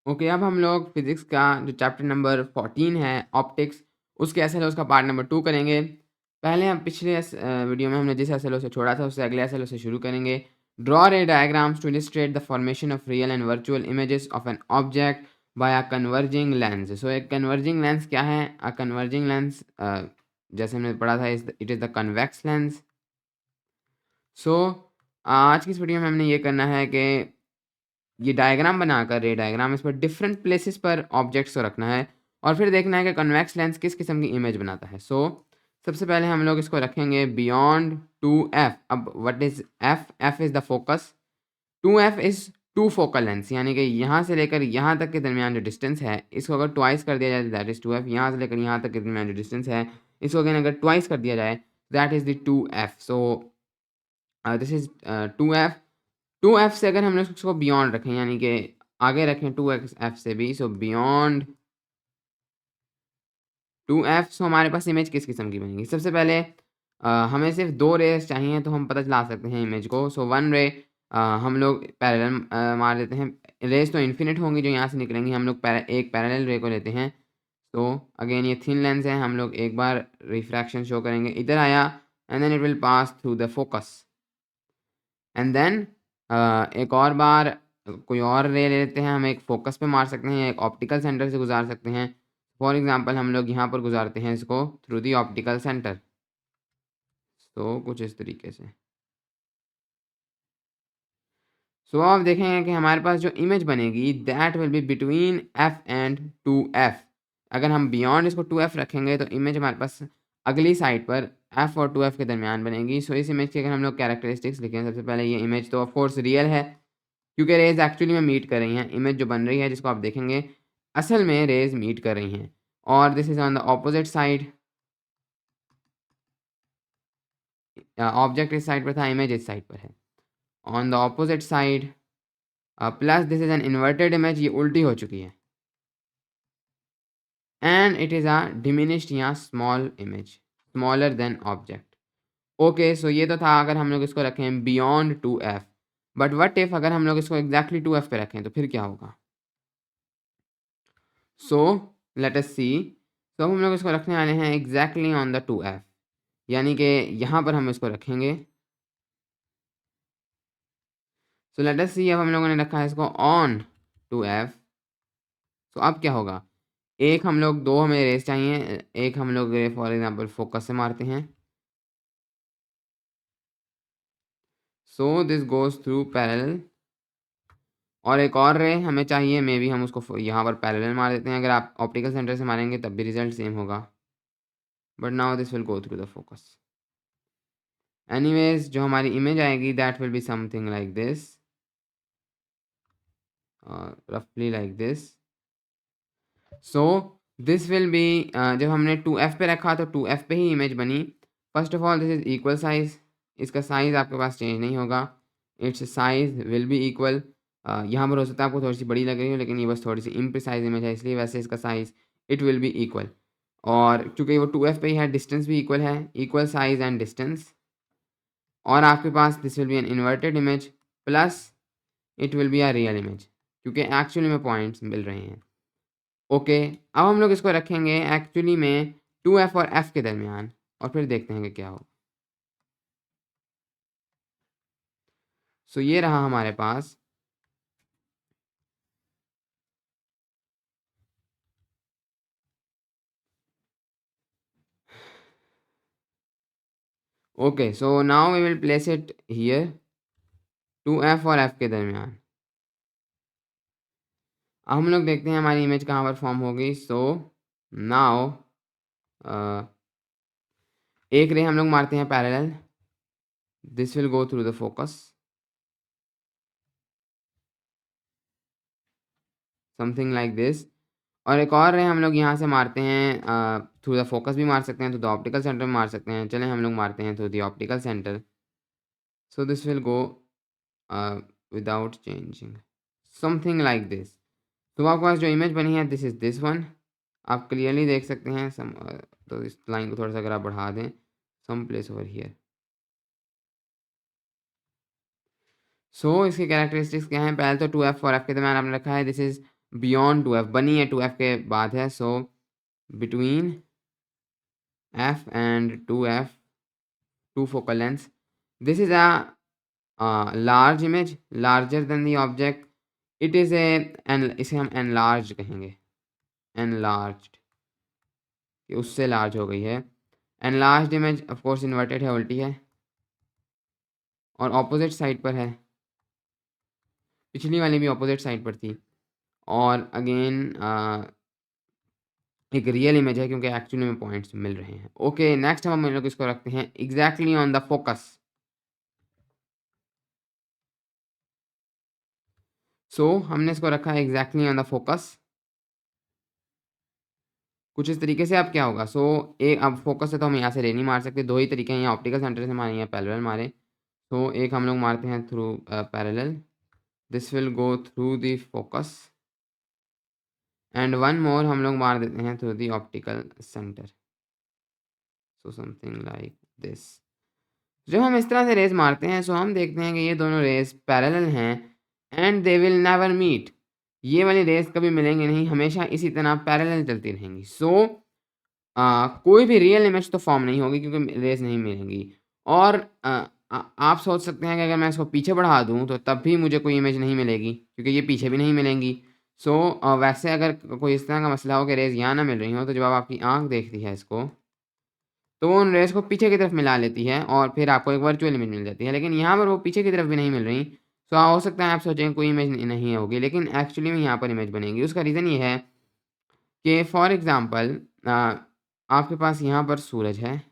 Okay, अब हम लोग फिज़िक्स का जो चैप्टर नंबर 14 है ऑप्टिक्स, उसके एसएलओस का पार्ट नंबर 2 करेंगे। पहले हम पिछले वीडियो में हमने जिस एसएलओ से छोड़ा था उससे अगले एसएलओ से शुरू करेंगे। Draw ray diagrams to illustrate the formation of real and virtual images of an object by a converging lens. So एक कन्वर्जिंग लेंस क्या है? अ कन्वर्जिंग लेंस जैसे हमने पढ़ा था it is the convex lens. So आज की इस वीडियो में हमने ये करना है कि ये डायग्राम बनाकर रे डायग्राम इस पर डिफरेंट प्लेसेस पर ऑब्जेक्ट्स को रखना है और फिर देखना है कि कन्वेक्स लेंस किस किस्म की इमेज बनाता है। सो सबसे पहले हम लोग इसको रखेंगे बियॉन्ड 2f। अब what is f? f is the focus. 2f is two focal length, यानी कि यहाँ से लेकर यहाँ तक के दरमियान जो डिस्टेंस है इसको अगर ट्वाइस कर दिया जाए दैट इज 2f। यहाँ से लेकर यहाँ तक के दरमियान जो डिस्टेंस है इसको अगर ट्वाइस कर दिया जाए that is the 2f। So this is 2f। 2f से अगर हम लोग इसको बियॉन्ड रखें यानी कि आगे रखें 2f से भी, सो बियॉन्ड 2f, सो हमारे पास इमेज किस किस्म की बनेगी? सबसे पहले हमें सिर्फ 2 रेज़ चाहिए तो हम पता चला सकते हैं इमेज को। सो 1 रे हम लोग पैरेलल मार देते हैं। रेज़ तो इन्फिनिट होंगी जो यहाँ से निकलेंगी, हम लोग एक पैरेलल रे को लेते हैं। तो अगेन ये थिन लेंस है, हम लोग एक बार रिफ्रैक्शन शो करेंगे, इधर आया and then it will pass through the focus and then एक और बार कोई और रे ले लेते हैं, हम एक फोकस पे मार सकते हैं या एक ऑप्टिकल सेंटर से गुजार सकते हैं। फॉर एग्जांपल हम लोग यहाँ पर गुजारते हैं इसको थ्रू दी ऑप्टिकल सेंटर। तो कुछ इस तरीके से। सो आप देखेंगे कि हमारे पास जो इमेज बनेगी that will be between F and 2f। अगर हम बियॉन्ड इसको 2f रखेंगे तो इमेज हमारे पास अगली साइड पर f और 2f के दरमियान बनेगी। सो इस इमेज की अगर हम लोग कैरेक्टरिस्टिक्स लिखें, सबसे पहले ये इमेज तो ऑफ कोर्स रियल है क्योंकि रेज़ एक्चुअली में मीट कर रही हैं। इमेज जो बन रही है जिसको आप देखेंगे असल में रेज़ मीट कर रही हैं और this is on the opposite side. Object इस साइड पर था, इमेज इस साइड पर है। On the opposite side plus this is an inverted image, ये उल्टी हो चुकी है and it is a diminished या small image, smaller than object. Okay, so ये तो था अगर हम लोग इसको रखें beyond 2f। But what if अगर हम लोग इसको एग्जैक्टली 2f पे रखें तो फिर क्या होगा? सो लेट अस सी। तो हम लोग इसको रखने वाले हैं एग्जैक्टली ऑन द 2f, यानी कि यहाँ पर हम इसको रखेंगे। सो लेट अस सी, अब हम लोगों ने रखा है इसको ऑन 2f। तो अब क्या होगा? एक हम लोग 2 हमें रेस चाहिए, एक हम लोग फॉर एग्जांपल फोकस से मारते हैं। So this goes through parallel और एक और रे हमें चाहिए, मे बी हम उसको यहाँ पर पैरेलल मार देते हैं। अगर आप ऑप्टिकल सेंटर से मारेंगे तब भी रिजल्ट सेम होगा, but now this will go through the focus. Anyways जो हमारी इमेज आएगी that will be something like this, रफली like this. So this will be, जब हमने 2f पे रखा तो 2f पे ही इमेज बनी। First of all this is equal size, इसका साइज आपके पास चेंज नहीं होगा, it's size will be equal. यहाँ पर हो सकता है आपको थोड़ी सी बड़ी लग रही हो लेकिन ये बस थोड़ी सी इम्प्रिसाइज इमेज है इसलिए, वैसे इसका size it will be equal. और चूंकि वो 2f पे ही है डिस्टेंस भी इक्वल है, इक्वल साइज एंड डिस्टेंस। और आपके पास this will be an inverted image plus it will be a real image क्योंकि एक्चुअली में पॉइंट्स मिल रहे हैं। ओके, अब हम लोग इसको रखेंगे एक्चुअली में 2f और f के दरमियान और फिर देखते हैं कि क्या हो। सो ये रहा हमारे पास। Okay, so now we will place it here 2f और f के दरमियान। अब हम लोग देखते हैं हमारी इमेज कहाँ पर फॉर्म होगी। सो नाउ एक रे हम लोग मारते हैं parallel, this will go through the focus something like this. और एक और रे हम लोग यहाँ से मारते हैं थ्रू द फोकस भी मार सकते हैं, थ्रू द ऑप्टिकल सेंटर में मार सकते हैं। चलें हम लोग मारते हैं through the optical centre. So this will go without changing something like this. तो आपके पास जो इमेज बनी है दिस इज़ दिस वन, आप क्लियरली देख सकते हैं। तो इस लाइन को थोड़ा सा अगर आप बढ़ा दें, सम प्लेस ओवर हियर। सो इसकी कैरेक्टरिस्टिक्स क्या हैं? पहले तो 2f और f के दरमियान आपने रखा है, दिस इज़ बियॉन्ड 2f बनी है 2f के बाद है, so between f and 2f, 2 focal lengths, this is a large image larger than the object, it is a इसे हम enlarged कहेंगे, enlarged कि उससे लार्ज हो गई है। enlarged image of course inverted है, उल्टी है और ऑपोजिट साइड पर है, पिछली वाली भी ऑपोजिट साइड पर थी। और अगेन एक रियल इमेज है क्योंकि एक्चुअली में पॉइंट्स मिल रहे हैं। ओके नेक्स्ट हम लोग इसको रखते हैं एग्जैक्टली ऑन द फोकस। सो हमने इसको रखा है एग्जैक्टली ऑन द फोकस। कुछ इस तरीके से अब क्या होगा, सो एक अब फोकस है तो हम यहाँ से रे नहीं मार सकते, दो ही तरीके हैं, यहाँ ऑप्टिकल सेंटर से मारे या पैरेलल मारे। सो एक हम लोग मारते हैं through parallel, this will go through the focus and one मोर हम लोग मार देते हैं through the optical centre, so something like this. जब हम इस तरह से रेस मारते हैं सो हम देखते हैं कि ये दोनों रेस पैरेलल हैं and they will never meet, ये वाली रेस कभी मिलेंगे नहीं, हमेशा इसी तरह पैरेलल चलती रहेंगी। सो कोई भी रियल इमेज तो फॉर्म नहीं होगी क्योंकि रेस नहीं मिलेंगी। और आप सोच सकते हैं कि अगर मैं इसको पीछे बढ़ा दूं तो तब भी मुझे कोई इमेज नहीं मिलेगी क्योंकि ये पीछे भी नहीं मिलेंगी। सो वैसे अगर कोई इस तरह का मसला हो कि रेस यहाँ ना मिल रही हो तो जब आपकी आंख देखती है इसको तो वो उन रेस को पीछे की तरफ मिला लेती है और फिर आपको एक वर्चुअल इमेज मिल जाती है। लेकिन यहाँ पर वो पीछे की तरफ भी नहीं मिल रही, सो हो सकता है आप सोचें कोई इमेज नहीं होगी, लेकिन एक्चुअली में यहाँ पर इमेज बनेगी। उसका रीज़न ये है कि फॉर एग्ज़ाम्पल आपके पास यहाँ पर सूरज है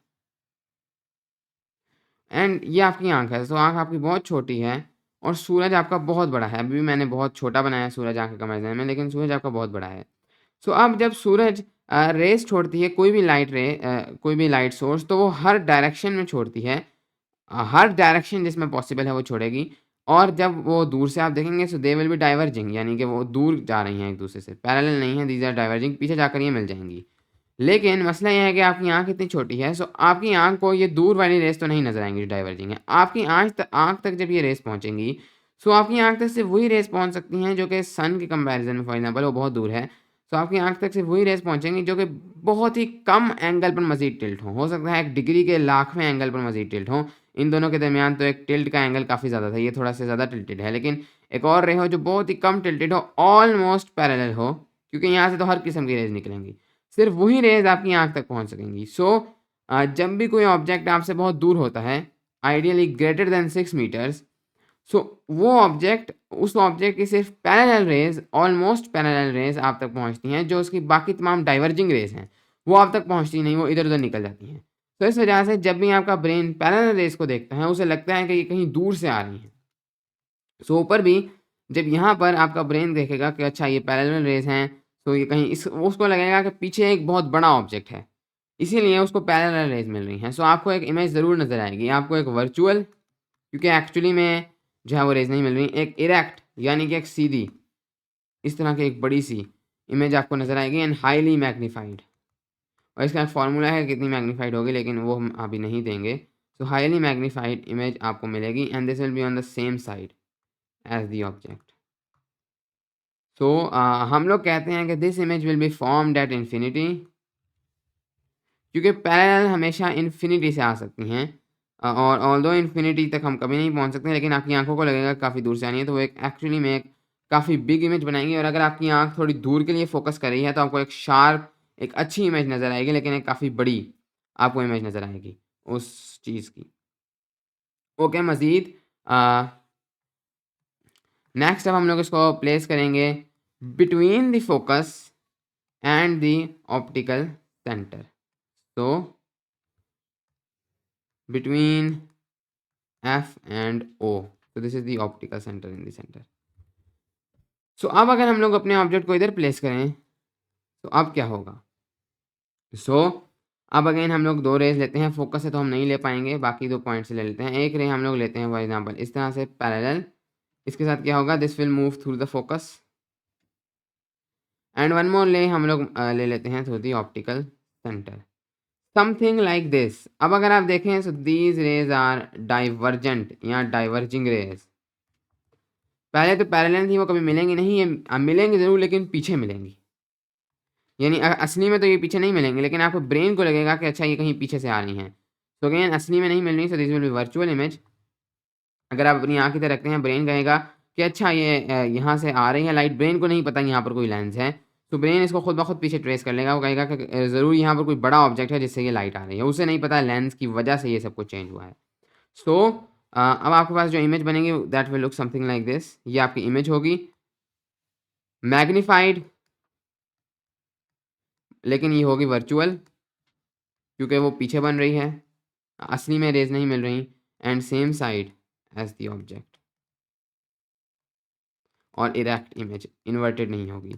एंड ये आपकी आँख है, सो आँख आपकी बहुत छोटी है और सूरज आपका बहुत बड़ा है। अभी भी मैंने बहुत छोटा बनाया है सूरज आँख के कंपैरिजन में, लेकिन सूरज आपका बहुत बड़ा है। सो अब जब सूरज रेस छोड़ती है, कोई भी लाइट रे कोई भी लाइट सोर्स, तो वो हर डायरेक्शन में छोड़ती है, हर डायरेक्शन जिसमें पॉसिबल है वो छोड़ेगी। और जब वो दूर से आप देखेंगे सो दे विल बी डाइवर्जिंग, यानी कि वो दूर जा रही हैं एक दूसरे से, पैरेलल नहीं है, दीज आर डाइवर्जिंग, पीछे जाकर ये मिल जाएंगी। लेकिन मसला ये है कि आपकी आँख इतनी छोटी है, सो आपकी आँख को ये दूर वाली रेस तो नहीं नज़र आएंगी जो डाइवर्जिंग है। आपकी आँख तक जब ये रेस पहुँचेंगी सो आपकी आँख तक सिर्फ वही रेस पहुँच सकती हैं जो कि सन के कंपैरिजन में, फॉर एग्जांपल वो बहुत दूर है, सो आपकी आँख तक सिर्फ वही रेस पहुँचेंगी जो कि बहुत ही कम एंगल पर मज़ीद टिल्ट हो सकता है 1 डिग्री के लाखवें एंगल पर मज़ीद टिल्ट हो। इन दोनों के दरमियान तो एक टिल्ट का एंगल काफ़ी ज़्यादा था, ये थोड़ा सा ज़्यादा टिल्टेड है, लेकिन एक और रे हो जो बहुत ही कम टिल्टेड हो, ऑलमोस्ट पैरेलल हो, क्योंकि यहाँ से तो हर किस्म की रेज निकलेंगी, सिर्फ वही रेज आपकी आँख तक पहुँच सकेंगी। सो जब भी कोई ऑब्जेक्ट आपसे बहुत दूर होता है, आइडियली ग्रेटर देन 6 मीटर्स, सो वो ऑब्जेक्ट, उस ऑब्जेक्ट की सिर्फ parallel raise, almost parallel raise आप तक पहुँचती हैं, जो उसकी बाकी तमाम डाइवर्जिंग रेज हैं वो आप तक पहुँचती नहीं, वो इधर उधर निकल जाती हैं। तो इस वजह से जब भी आपका ब्रेन पैरेलल रेज को देखता है उसे लगता है कि ये कहीं दूर से आ रही हैं। सो ऊपर भी जब यहाँ पर आपका ब्रेन देखेगा कि अच्छा ये पैरेलल रेज हैं, तो ये कहीं इस उसको लगेगा कि पीछे एक बहुत बड़ा ऑब्जेक्ट है, इसीलिए उसको पैरेलल रेज मिल रही हैं। सो आपको एक इमेज ज़रूर नज़र आएगी, आपको एक वर्चुअल, क्योंकि एक्चुअली में जो है वो रेज नहीं मिल रही, एक इरेक्ट यानी कि एक सीधी इस तरह की एक बड़ी सी इमेज आपको नज़र आएगी एंड हाईली मैग्नीफाइड। और इसका एक फार्मूला है कितनी मैग्नीफाइड होगी, लेकिन वो हम अभी नहीं देंगे। सो हाईली मैग्नीफाइड इमेज आपको मिलेगी and this will be on the same side as the object. So हम लोग कहते हैं कि this image will be formed at infinity, क्योंकि पैरेलल हमेशा इन्फिनिटी से आ सकती हैं, और ऑल्दो इन्फिनिटी तक हम कभी नहीं पहुंच सकते, लेकिन आपकी आंखों को लगेगा काफ़ी दूर से आनी है, तो वो एक एक्चुअली में एक काफ़ी बिग इमेज बनाएंगी। और अगर आपकी आंख थोड़ी दूर के लिए फोकस कर रही है तो आपको एक शार्प, एक अच्छी इमेज नज़र आएगी, लेकिन एक काफ़ी बड़ी आपको इमेज नज़र आएगी उस चीज़ की। ओके मज़ीद नेक्स्ट अब हम लोग इसको प्लेस करेंगे between the focus and the optical center. So between F and O, so this is the optical center in the center. So अब अगर हम लोग अपने ऑब्जेक्ट को इधर प्लेस करें तो अब क्या होगा, अब अगेन हम लोग 2 रेज लेते हैं, फोकस से तो हम नहीं ले पाएंगे, बाकी 2 पॉइंट से ले लेते हैं। एक रे हम लोग लेते हैं फॉर एग्जांपल इस तरह से पैरेलल, इसके साथ क्या होगा, this will move through the focus and one more ले हम लोग ले लेते हैं through the optical centre, something like this. अब अगर आप देखें so these rays are divergent या डाइवर्जिंग रेज, पहले तो पैरेलल थी वो कभी मिलेंगी नहीं, ये मिलेंगी ज़रूर लेकिन पीछे मिलेंगी। यानी असली में तो ये पीछे नहीं मिलेंगे लेकिन आपको ब्रेन को लगेगा कि अच्छा ये कहीं पीछे से आ रही हैं। तो अगेन असली में नहीं मिल रही, सो this will B virtual image. अगर आप अपनी आँख इधर रखते हैं, ब्रेन कहेगा कि अच्छा ये यहाँ से आ रही है लाइट, ब्रेन को नहीं पता यहाँ पर कोई लेंस है, तो ब्रेन इसको खुद ब खुद पीछे ट्रेस कर लेगा। वो कहेगा कि ज़रूर यहाँ पर कोई बड़ा ऑब्जेक्ट है जिससे ये लाइट आ रही है। उसे नहीं पता लेंस की वजह से ये सब कुछ चेंज हुआ है। सो अब आपके पास जो इमेज बनेगी that will look something like this. ये आपकी इमेज होगी मैग्नीफाइड, लेकिन ये होगी वर्चुअल क्योंकि वो पीछे बन रही है, असली में रेज नहीं मिल रही। And same side as the object, और इरेक्ट इमेज, इन्वर्टेड नहीं होगी।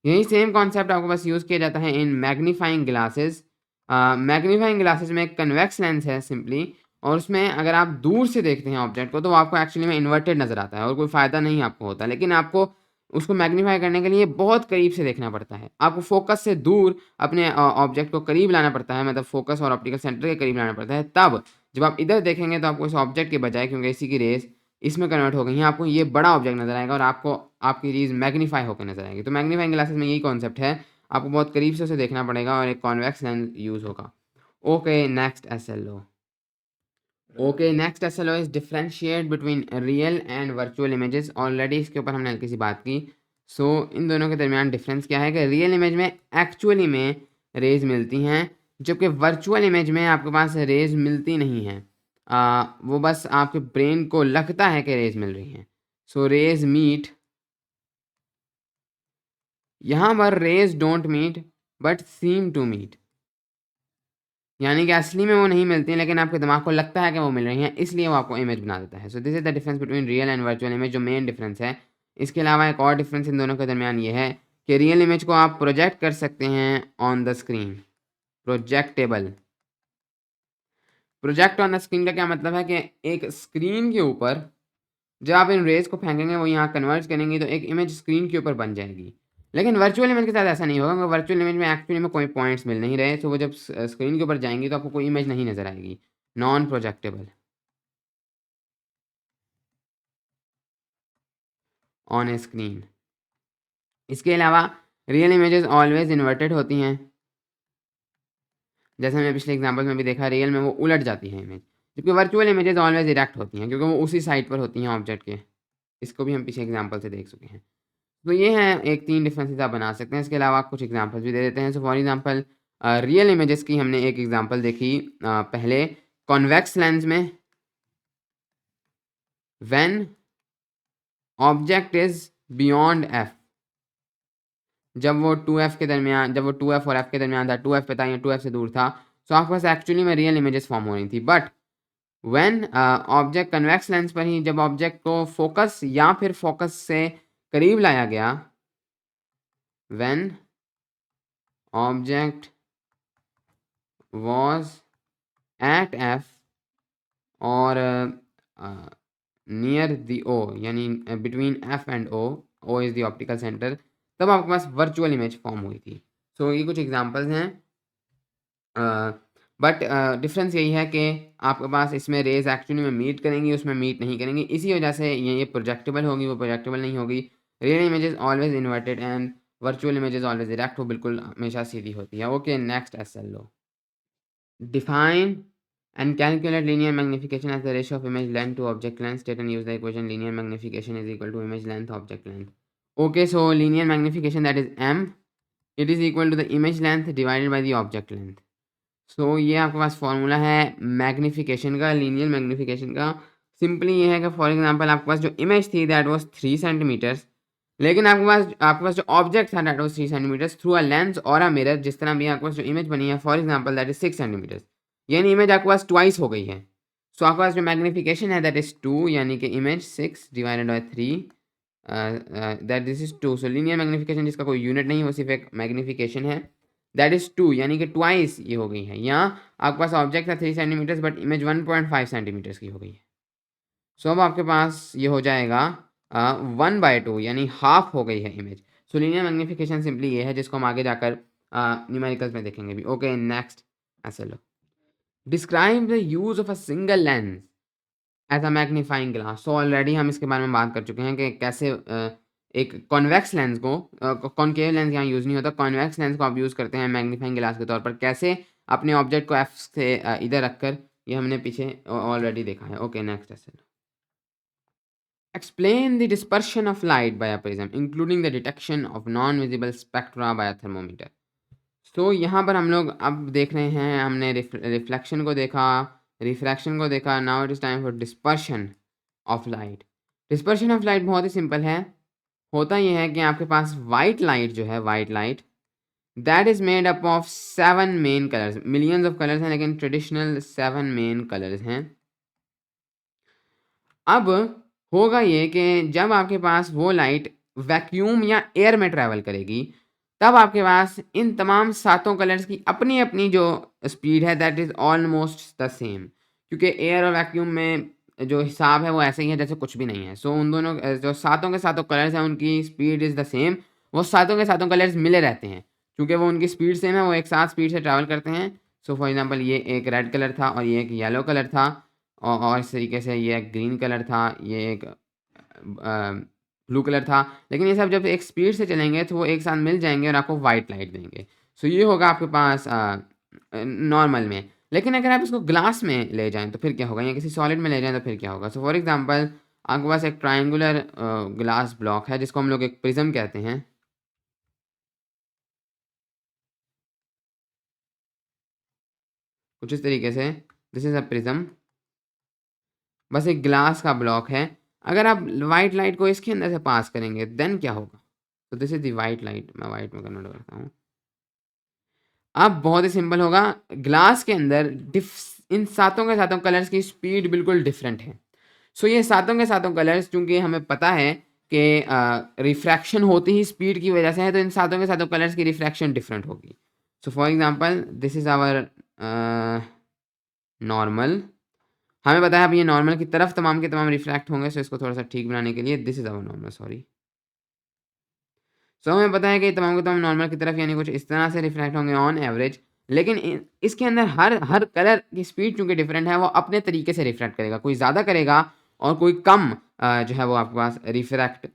यही सेम कॉन्सेप्ट आपको बस यूज़ किया जाता है इन मैग्नीफाइंग ग्लासेस। मैग्नीफाइंग ग्लासेस में एक कन्वेक्स लेंस है सिंपली, और उसमें अगर आप दूर से देखते हैं ऑब्जेक्ट को तो आपको एक्चुअली में इन्वर्टेड नज़र आता है और कोई फ़ायदा नहीं आपको होता, लेकिन आपको उसको मैग्नीफाई करने के लिए बहुत करीब से देखना पड़ता है। आपको फोकस से दूर अपने ऑब्जेक्ट को करीब लाना पड़ता है, मतलब फोकस और ऑप्टिकल सेंटर के करीब लाना पड़ता है। तब जब आप इधर देखेंगे तो आपको इस ऑब्जेक्ट के बजाय, क्योंकि इसी की रेस इसमें कन्वर्ट हो गई हैं, आपको ये बड़ा ऑब्जेक्ट नज़र आएगा और आपको आपकी चीज़ मैग्नीफाई होकर नज़र आएगी। तो मैग्नीफाइंग ग्लासेस में यही कॉन्सेप्ट है, आपको बहुत करीब से उसे देखना पड़ेगा और एक कॉन्वेक्स लेंस यूज़ होगा। Okay next SLO. Okay next SLO is differentiate between real and virtual images. Already इसके ऊपर हमने हल्की सी बात की। सो इन दोनों के दरमियान डिफरेंस क्या है कि रियल इमेज में एक्चुअली में रेज मिलती हैं, जबकि वर्चुअल इमेज में आपके पास रेज मिलती नहीं हैं। वो बस आपके ब्रेन को लगता है कि रेज मिल रही हैं। सो रेज मीट, यहाँ पर rays don't meet but seem to meet, यानी कि असली में वो नहीं मिलती हैं लेकिन आपके दिमाग को लगता है कि वो मिल रही हैं, इसलिए वो आपको इमेज बना देता है। सो this is the difference between real and virtual image, जो मेन डिफरेंस है। इसके अलावा एक और डिफरेंस इन दोनों के दरमियान ये है कि रियल इमेज को आप प्रोजेक्ट कर सकते हैं on the screen, projectable. Project on the screen का क्या मतलब है कि एक स्क्रीन के ऊपर जब आप इन रेज को फेंकेंगे वो यहाँ कन्वर्ट करेंगे तो एक इमेज स्क्रीन के ऊपर बन जाएगी। लेकिन वर्चुअल इमेज के साथ ऐसा नहीं होगा, क्योंकि वर्चुअल इमेज में एक्चुअली में कोई पॉइंट्स मिल नहीं रहे, तो वो जब स्क्रीन के ऊपर जाएंगी तो आपको कोई इमेज नहीं नजर आएगी। Non projectable on a screen. इसके अलावा रियल इमेजेस ऑलवेज इन्वर्टेड होती हैं, जैसे हमने पिछले एग्जांपल में भी देखा, रियल में वो उलट जाती है इमेज, जबकि वर्चुअल इमेजेस ऑलवेज इरेक्ट होती हैं क्योंकि वो उसी साइड पर होती हैं ऑब्जेक्ट के। इसको भी हम पीछे एग्जाम्पल से देख चुके हैं। तो ये हैं एक 3 डिफरेंसेस आप बना सकते हैं। इसके अलावा कुछ एग्जांपल्स भी दे देते हैं। सो फॉर एग्जांपल रियल इमेजेस की हमने एक एग्जांपल देखी पहले, कॉन्वेक्स लेंस में when object is beyond F, जब वो 2f के दरमियान, जब वो 2f और f के दरमियान था, 2f पे था या 2f से दूर था, तो आपके पास एक्चुअली में रियल इमेजेस फॉर्म हो रही थी। But when object convex lens पर ही जब ऑब्जेक्ट को फोकस या फिर फोकस से करीब लाया गया, when object was at f और नियर द o, यानी between f and o is the optical centre, तब आपके पास वर्चुअल इमेज फॉर्म हुई थी। सो ये कुछ एग्जांपल्स हैं, बट डिफरेंस यही है कि आपके पास इसमें रेज एक्चुअली में मीट करेंगी, उसमें मीट नहीं करेंगी, इसी वजह से ये प्रोजेक्टेबल होगी, वो प्रोजेक्टेबल नहीं होगी। Real images always inverted and virtual images always direct, वो बिल्कुल हमेशा सीधी होती है। ओके नेक्स्ट एसएल लो। Define and calculate linear magnification as the ratio of image length to object length. State and use the equation linear magnification is equal to image length object length. Okay, so linear magnification, that is m, it is equal to the image length divided by the object length. So ये आपके पास formula है magnification का, linear magnification का। Simply ये है कि for example आपके पास जो इमेज थी दैट वाज 3 सेंटीमीटर्स, लेकिन आपके पास जो ऑब्जेक्ट था that was 3 centimetres through a lens और अ मिरर। जिस तरह भी आपके पास जो इमेज बनी है for example that is 6 centimetres, यानी इमेज आपके पास ट्वाइस हो गई है। सो आपके पास जो मैग्निफिकेशन है दैट इज 2, यानी कि image 6 divided by 3, that this is 2। So linear magnification जिसका कोई यूनिट नहीं, वो सिर्फ एक मैग्निफिकेशन है, दैट इज 2, यानी कि ट्वाइस ये हो गई है। यहाँ आपके पास ऑब्जेक्ट था 3 सेंटीमीटर्स बट इमेज 1.5 सेंटीमीटर्स की हो गई है। सो अब आपके पास ये हो जाएगा 1/2, यानी हाफ हो गई है इमेज। सो लीनियर मैग्निफिकेशन सिंपली ये है, जिसको हम आगे जाकर न्यूमेरिकल्स में देखेंगे भी। ओके नेक्स्ट ऐसे लो। Describe the use of a single lens as a magnifying glass. So already हम इसके बारे में बात कर चुके हैं कि कैसे एक कॉन्वेक्स लेंस को कॉनकेव लेंस यहाँ यूज़ नहीं होता, कॉन्वेक्स लेंस को आप यूज़ करते हैं मैग्नीफाइंग ग्लास के तौर पर, कैसे अपने ऑब्जेक्ट को एफ से इधर रखकर, ये हमने पीछे ऑलरेडी देखा है। Okay next question, explain the dispersion of light by a prism including the detection of non-visible spectra by a thermometer। तो यहाँ पर हम लोग अब देख रहे हैं, हमने रिफ्लेक्शन को देखा, रिफ्रैक्शन को देखा, now it is time for dispersion of light. Dispersion of light बहुत ही सिंपल है, होता यह है कि आपके पास वाइट लाइट जो है, white light that is made up of 7 main colours, millions of colours हैं लेकिन ट्रेडिशनल 7 मेन कलर्स हैं। अब होगा ये कि जब आपके पास वो लाइट वैक्यूम या एयर में ट्रैवल करेगी, तब आपके पास इन तमाम सातों कलर्स की अपनी अपनी जो स्पीड है that is almost the same, क्योंकि एयर और वैक्यूम में जो हिसाब है वो ऐसे ही है जैसे कुछ भी नहीं है। सो उन दोनों जो सातों के सातों कलर्स हैं उनकी स्पीड इज़ द सेम, वो सातों के सातों कलर्स मिले रहते हैं क्योंकि वो उनकी स्पीड सेम है, वो एक साथ स्पीड से ट्रैवल करते हैं। सो फॉर एग्जांपल ये एक रेड कलर था और ये एक येलो कलर था, और इस तरीके से ये एक ग्रीन कलर था, ये एक ब्लू कलर था, लेकिन ये सब जब एक स्पीड से चलेंगे तो वो एक साथ मिल जाएंगे और आपको वाइट लाइट देंगे। सो ये होगा आपके पास नॉर्मल में। लेकिन अगर आप इसको ग्लास में ले जाएं तो फिर क्या होगा, या किसी सॉलिड में ले जाएं तो फिर क्या होगा। सो फॉर एग्जांपल आपके पास एक ट्राइंगुलर ग्लास ब्लॉक है जिसको हम लोग एक प्रिज्म कहते हैं। कुछ इस तरीके से, दिस इज अ प्रिज्म, बस एक ग्लास का ब्लॉक है। अगर आप वाइट लाइट को इसके अंदर से पास करेंगे देन क्या होगा। तो this is the white light, मैं वाइट में कन्वर्ट करता हूँ। अब बहुत ही सिंपल होगा, ग्लास के अंदर इन सातों के सातों कलर्स की स्पीड बिल्कुल डिफरेंट है। सो ये सातों के सातों कलर्स, चूंकि हमें पता है कि रिफ्रैक्शन होती ही स्पीड की वजह से है, तो इन सातों के सातों कलर्स की रिफ्रैक्शन डिफरेंट होगी। So for example this is our normal, हमें पता है अब ये नॉर्मल की तरफ तमाम के तमाम रिफ्रैक्ट होंगे। सो इसको थोड़ा सा ठीक बनाने के लिए this is our normal, sorry. So हमें पता है कि तमाम के तमाम नॉर्मल की तरफ यानी कुछ इस तरह से रिफ्रैक्ट होंगे ऑन एवरेज, लेकिन इसके अंदर हर हर कलर की स्पीड चूंकि डिफरेंट है, वो अपने तरीके से रिफ्रैक्ट करेगा, कोई ज़्यादा करेगा और कोई कम जो है वो आपके पास रिफ्रैक्ट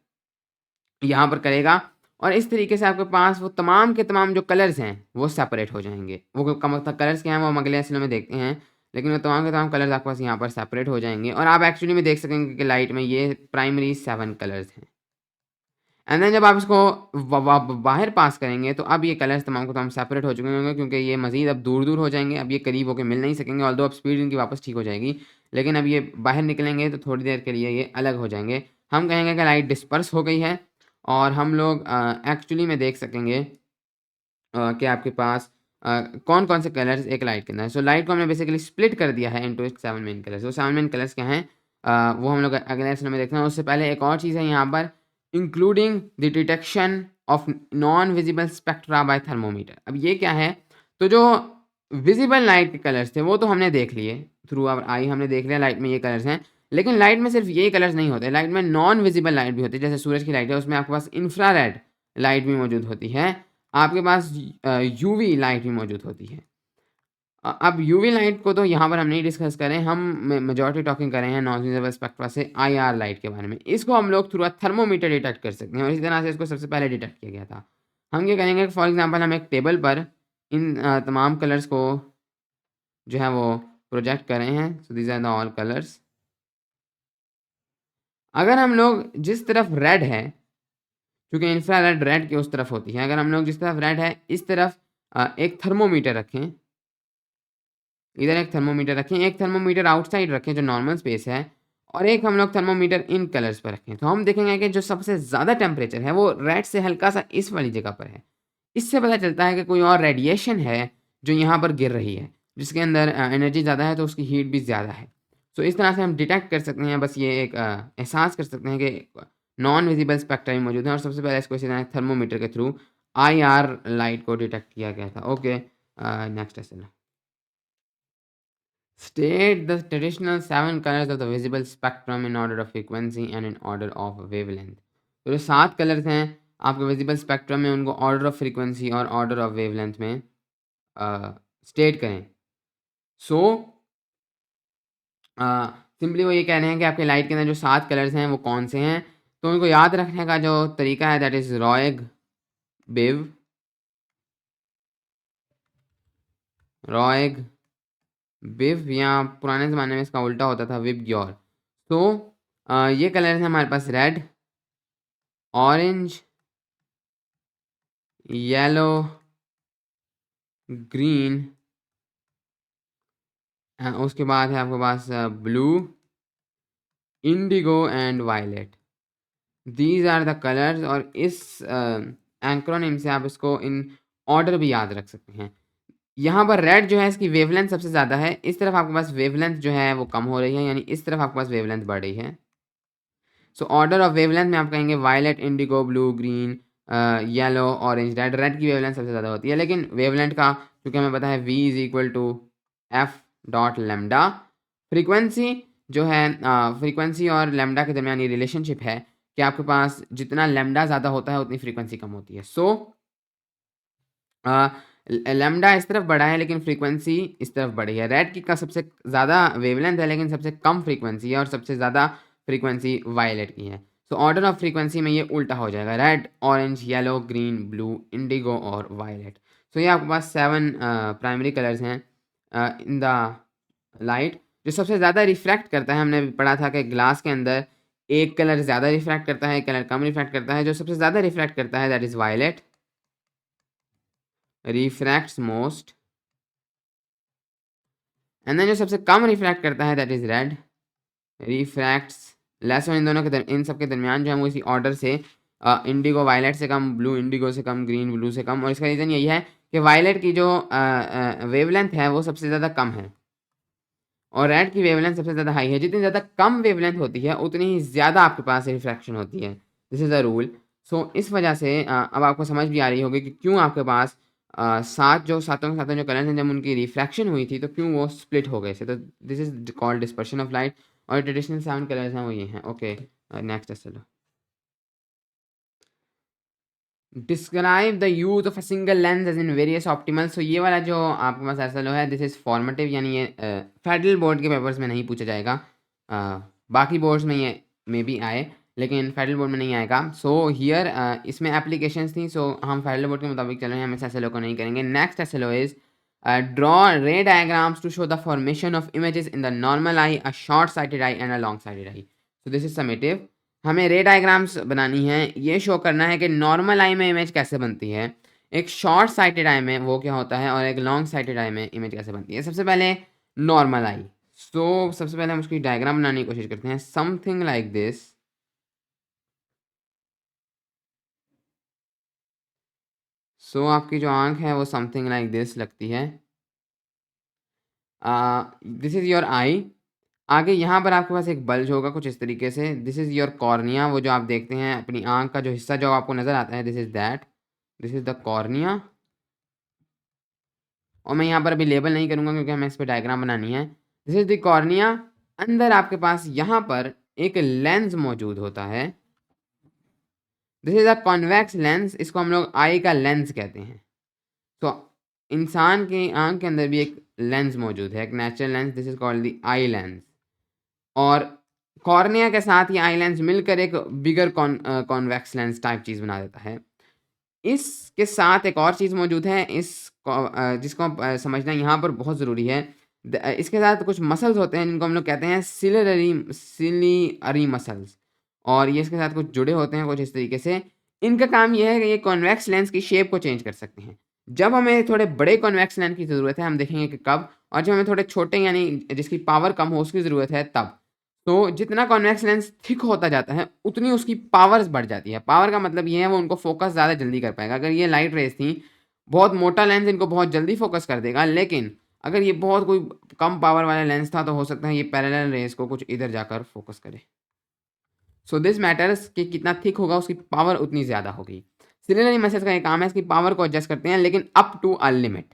यहाँ पर करेगा। और इस तरीके से आपके पास वो तमाम के तमाम जो कलर्स हैं वो सेपरेट हो जाएंगे। वो कम कलर्स क्या हैं वो हम अगले एस्लो में देखते हैं, लेकिन वो तमाम के तमाम कलर्स आपके पास यहाँ पर सेपरेट हो जाएंगे और आप एक्चुअली में देख सकेंगे कि लाइट में ये प्राइमरी 7 कलर्स हैं। एंड देन जब आप इसको बाहर पास करेंगे तो अब ये कलर्स तमाम को तमाम सेपरेट हो चुके होंगे, क्योंकि ये मज़ीद अब दूर दूर हो जाएंगे, अब ये करीब होकर मिल नहीं सकेंगे। ऑल्दो अब स्पीड इनकी वापस ठीक हो जाएगी, लेकिन अब ये बाहर निकलेंगे तो थोड़ी देर के लिए ये अलग हो जाएंगे। हम कहेंगे कि लाइट डिस्पर्स हो गई है और हम लोग एक्चुअली में देख सकेंगे कि आपके पास कौन कौन से कलर्स एक लाइट के अंदर है। सो लाइट को हमने बेसिकली स्प्लिट कर दिया है इनटू 7 मेन कलर्स। वो 7 मेन कलर्स क्या हैं वो हम लोग अगले लेसन में देखते हैं। उससे पहले एक और चीज़ है यहाँ पर, including the detection of non visible spectra by thermometer. अब ये क्या है, तो जो विजिबल लाइट के कलर्स थे वो तो हमने देख लिए, थ्रू आवर आई हमने देख लिया लाइट में ये कलर्स हैं, लेकिन लाइट में सिर्फ ये कलर्स नहीं होते, लाइट में नॉन विजिबल लाइट भी होती है। जैसे सूरज की लाइट है उसमें आपके पास इंफ्रारेड लाइट भी मौजूद होती है, आपके पास यूवी लाइट भी मौजूद होती है। अब यूवी लाइट को तो यहाँ पर हम नहीं डिस्कस करें, हम मेजॉरिटी टॉकिंग कर रहे हैं नॉन विजिबल स्पेक्ट्रा से आईआर लाइट के बारे में। इसको हम लोग थ्रू अ थर्मोमीटर डिटेक्ट कर सकते हैं और इसी तरह से इसको सबसे पहले डिटेक्ट किया गया था। हम क्या करेंगे, फॉर एग्जांपल हम एक टेबल पर इन तमाम कलर्स को जो है वो प्रोजेक्ट कर रहे हैं। So these are the all colours. अगर हम लोग जिस तरफ रेड है, क्योंकि इंफ्रारेड रेड की उस तरफ होती है, अगर हम लोग जिस तरफ रेड है इस तरफ एक थर्मोमीटर रखें, इधर एक थर्मोमीटर रखें, एक थर्मोमीटर आउटसाइड रखें जो नॉर्मल स्पेस है, और एक हम लोग थर्मोमीटर इन कलर्स पर रखें, तो हम देखेंगे कि जो सबसे ज़्यादा टेम्परेचर है वो रेड से हल्का सा इस वाली जगह पर है। इससे पता चलता है कि कोई और रेडिएशन है जो यहाँ पर गिर रही है, जिसके अंदर एनर्जी ज़्यादा है तो उसकी हीट भी ज़्यादा है। सो इस तरह से हम डिटेक्ट कर सकते हैं, बस ये एक एहसास कर सकते हैं कि नॉन विजिबल स्पेक्ट्रा मौजूद है। और सबसे पहले इसको इसी तरह थर्मोमीटर के थ्रू आईआर लाइट को डिटेक्ट किया गया था। ओके नेक्स्ट है, state the traditional 7 colors of the visible spectrum in order of frequency and in order of wavelength। तो जो 7 कलर्स हैं आपके विजिबल स्पेक्ट्रम में, उनको ऑर्डर ऑफ फ्रीक्वेंसी और ऑर्डर ऑफ वेवलेंथ में स्टेट करें। सो सिंपली वो ये कह रहे हैं कि आपके लाइट के अंदर जो 7 कलर्स हैं वो कौन से हैं। तो उनको याद रखने का जो तरीका है दैट इज़ रॉयग बिव रॉयग बिव, या पुराने ज़माने में इसका उल्टा होता था विब ग्योर। तो ये कलर्स हैं हमारे पास रेड, ऑरेंज, येलो, ग्रीन, उसके बाद है आपके पास blue, indigo and violet. These are the colours, और इस एंक्रोनिम से आप इसको इन ऑर्डर भी याद रख सकते हैं। यहाँ पर रेड जो है इसकी वेवलेंथ सबसे ज़्यादा है, इस तरफ आपके पास वेवलेंथ जो है वो कम हो रही है, यानी इस तरफ आपके पास वेवलेंथ बढ़ रही है। सो ऑर्डर ऑफ वेवलेंथ में आप कहेंगे violet, indigo, blue, green, yellow, orange, red. Red की वेवलेंथ सबसे ज़्यादा होती है, लेकिन वेवलेंथ का क्योंकि हमें पता है v is equal to F dot lambda. Frequency जो है फ्रीक्वेंसी और लेमडा के दरमियान ये रिलेशनशिप है कि आपके पास जितना लेमडा ज़्यादा होता है उतनी फ्रीक्वेंसी कम होती है। सो लेमडा इस तरफ बढ़ा है लेकिन फ्रीक्वेंसी इस तरफ बढ़ी है। रेड की का सबसे ज़्यादा वेवलेंथ है लेकिन सबसे कम फ्रीक्वेंसी है, और सबसे ज़्यादा फ्रीक्वेंसी वायलेट की है। सो ऑर्डर ऑफ फ्रीक्वेंसी में ये उल्टा हो जाएगा, red, orange, yellow, green, blue, Indigo और वायलेट। सो ये आपके पास 7 प्राइमरी कलर्स हैं इन द लाइट। जो सबसे ज़्यादा रिफ्रैक्ट करता है, हमने पढ़ा था कि ग्लास के अंदर एक कलर ज़्यादा रिफ्रैक्ट करता है, एक कलर कम रिफ्रैक्ट करता है। जो सबसे ज़्यादा रिफ्रैक्ट करता है that is violet, refracts most. And then जो सबसे कम रिफ्रैक्ट करता है that is red, refracts less. और इन दोनों के इन सब के दरमियान जो है वो इसी ऑर्डर से इंडिगो वायलेट से कम, ब्लू इंडिगो से कम, ग्रीन ब्लू से कम। और इसका रीज़न यही है कि वायलेट की जो वेवलेंथ है वो सबसे ज़्यादा कम है और रेड की वेवलेंथ सबसे ज़्यादा हाई है। जितनी ज़्यादा कम वेवलेंथ होती है उतनी ही ज़्यादा आपके पास रिफ्रैक्शन होती है। This is a rule. So इस वजह से अब आपको समझ भी आ रही होगी कि क्यों आपके पास सातों के सातों जो कलर्स हैं जब उनकी रिफ्रैक्शन हुई थी तो क्यों वो स्प्लिट हो गए थे। तो this is called dispersion of light, और ट्रेडिशनल 7 कलर्स हैं वो ये हैं। ओके, नेक्स्ट चलो। Describe the use of a single lens as in various optimal. So ये वाला जो आपके पास ऐसा लो है दिस इज़ फॉर्मेटिव, यानी ये फेडरल बोर्ड के पेपर्स में नहीं पूछा जाएगा। बाकी बोर्ड्स में ये मे बी आए लेकिन फेडरल बोर्ड में नहीं आएगा। सो हियर इसमें एप्लीकेशंस थी, सो हम फेडरल बोर्ड के मुताबिक चल रहे हैं, हम इस एस को नहीं करेंगे। Next S is draw ray diagrams to show the formation of images in the normal eye, a short sighted eye and a long sighted eye. So this is summative. हमें रे डायग्राम्स बनानी है, ये show करना है कि normal आई में image कैसे बनती है, एक शॉर्ट साइटेड आई में वो क्या होता है, और एक लॉन्ग साइटेड आई में इमेज कैसे बनती है। सबसे पहले नॉर्मल आई। सो सबसे पहले हम उसकी डायग्राम बनाने की कोशिश करते हैं, समथिंग लाइक दिस। सो आपकी जो आंख है वो समथिंग लाइक दिस लगती है। दिस इज़ योर आई। आगे यहाँ पर आपके पास एक बल्ज होगा कुछ इस तरीके से। दिस इज़ योर कॉर्निया, वो जो आप देखते हैं अपनी आंख का जो हिस्सा जो आपको नज़र आता है, this is that, this is the cornea. और मैं यहाँ पर अभी लेबल नहीं करूँगा क्योंकि हमें इस पर डायग्राम बनानी है। This is the cornea. अंदर आपके पास यहाँ पर एक लेंस मौजूद होता है, this is a convex lens, इसको हम लोग आई का लेंस कहते हैं। तो इंसान की आंख के अंदर भी एक लेंस मौजूद है, एक natural lens, this is called the eye lens. और कॉर्निया के साथ ये आई लेंस मिलकर एक बिगर कॉन्वेक्स लेंस टाइप चीज़ बना देता है। इसके साथ एक और चीज़ मौजूद है, जिसको समझना यहाँ पर बहुत ज़रूरी है। इसके साथ कुछ मसल्स होते हैं जिनको हम लोग कहते हैं सिलियरी मसल्स, और ये इसके साथ कुछ जुड़े होते हैं कुछ इस तरीके से। इनका काम यह है कि ये कॉन्वेक्स लेंस की शेप को चेंज कर सकते हैं। जब हमें थोड़े बड़े कॉन्वेक्स लेंस की ज़रूरत है हम देखेंगे कि कब, और जब हमें थोड़े छोटे यानी जिसकी पावर कम हो उसकी ज़रूरत है तब। तो जितना कॉन्वेक्स लेंस थिक होता जाता है उतनी उसकी पावर्स बढ़ जाती है। पावर का मतलब ये है वो उनको फोकस ज़्यादा जल्दी कर पाएगा। अगर ये लाइट रेज थी, बहुत मोटा लेंस इनको बहुत जल्दी फोकस कर देगा, लेकिन अगर ये बहुत कोई कम पावर वाला लेंस था तो हो सकता है ये पैरेलल रेज को कुछ इधर जाकर फोकस करे। सो दिस मैटर्स कि कितना थिक होगा उसकी पावर उतनी ज़्यादा होगी। सिलियरी मसल्स का ये काम है इसकी पावर को एडजस्ट करते हैं, लेकिन अप टू अ लिमिट।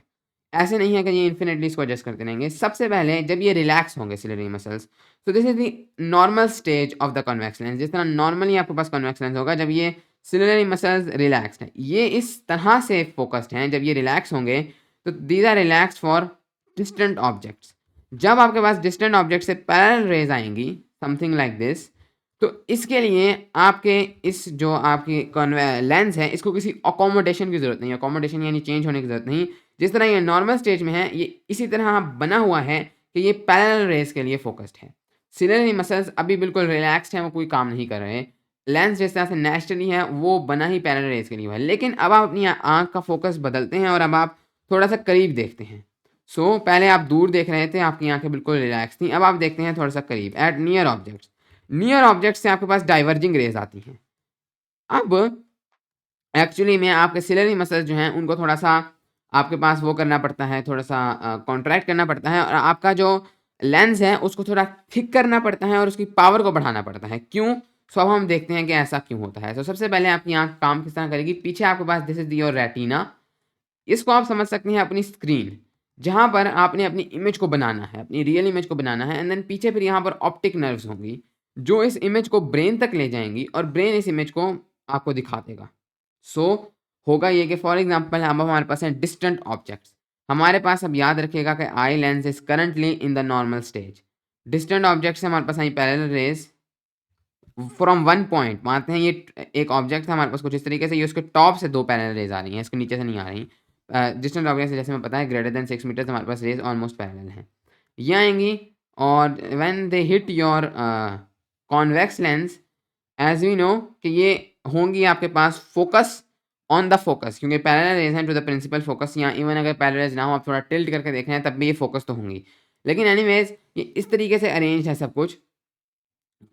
ऐसे नहीं है कि ये इन्फिनिटली इसको एडजस्ट करते रहेंगे। सबसे पहले जब ये रिलैक्स होंगे सिलियरी मसल्स, तो this is the normal stage of the convex lens. जिस तरह नॉर्मली आपके पास कॉन्वेक्स लेंस होगा जब ये सिलियरी मसल्स रिलैक्स्ड है, ये इस तरह से फोकस्ड हैं। जब ये रिलैक्स होंगे तो these are relax for distant objects. जब आपके पास डिस्टेंट ऑब्जेक्ट से पैरेलल रेज आएंगी समथिंग लाइक दिस, तो इसके लिए आपके इस जो आपकी लेंस है इसको किसी अकोमोडेशन की ज़रूरत नहीं है। अकोमोडेशन यानी चेंज होने की ज़रूरत नहीं। जिस तरह ये नॉर्मल स्टेज में है, ये इसी तरह बना हुआ है कि ये पैरेलल रेज के लिए फोकस्ड है। सिमिलरली मसल्स अभी बिल्कुल रिलैक्स्ड हैं, वो कोई काम नहीं कर रहे। लेंस जिस तरह से नेचुरली है वो बना ही पैरेलल रेज के लिए हुआ है। लेकिन अब आप अपनी आँख का फोकस बदलते हैं और अब आप थोड़ा सा करीब देखते हैं। पहले आप दूर देख रहे थे, आपकी आंखें बिल्कुल रिलैक्स थी। अब आप देखते हैं थोड़ा सा करीब, at near objects. Near objects से आपके पास डाइवर्जिंग रेज आती हैं। अब एक्चुअली में आपके सिलरी मसल्स जो हैं उनको थोड़ा सा आपके पास वो करना पड़ता है, थोड़ा सा कॉन्ट्रैक्ट करना पड़ता है और आपका जो लेंस है उसको थोड़ा थिक करना पड़ता है और उसकी पावर को बढ़ाना पड़ता है। क्यों? अब हम देखते हैं कि ऐसा क्यों होता है। सबसे पहले आपकी आंख काम किस तरह करेगी, पीछे आपके पास दिस इज योर रेटिना। इसको आप समझ सकते हैं अपनी स्क्रीन, जहाँ पर आपने अपनी इमेज को बनाना है, अपनी रियल इमेज को बनाना है। एंड देन पीछे फिर यहाँ पर ऑप्टिक नर्व्स होंगी जो इस इमेज को ब्रेन तक ले जाएंगी और ब्रेन इस इमेज को आपको दिखा देगा। होगा ये कि फॉर एग्जांपल अब हमारे पास है डिस्टेंट ऑब्जेक्ट्स। हमारे पास अब याद रखिएगा कि eye lens is currently in the normal stage. Distant objects हमारे पास eye parallel rays from one point. मानते हैं ये एक ऑब्जेक्ट है हमारे पास कुछ इस तरीके से, ये उसके टॉप से दो पैरेलल रेज आ रही हैं, इसके नीचे से नहीं आ रही। डिस्टेंट ऑब्जेक्ट से जैसे हमें पता है ग्रेटर देन 6 मीटर हमारे पास रेज ऑलमोस्ट पैरेलल हैं, ये आएंगी। और when they hit your convex lens, as we know कि ये होंगी आपके पास फोकस ऑन द फोकस, क्योंकि पैरेलल रेज हैं टू द प्रिंसिपल फोकस। या इवन अगर पैरेलल रेज ना हो, आप थोड़ा टिल्ट करके देख रहे हैं तब भी ये फोकस तो होंगी। लेकिन एनीवेज ये इस तरीके से अरेंज है सब कुछ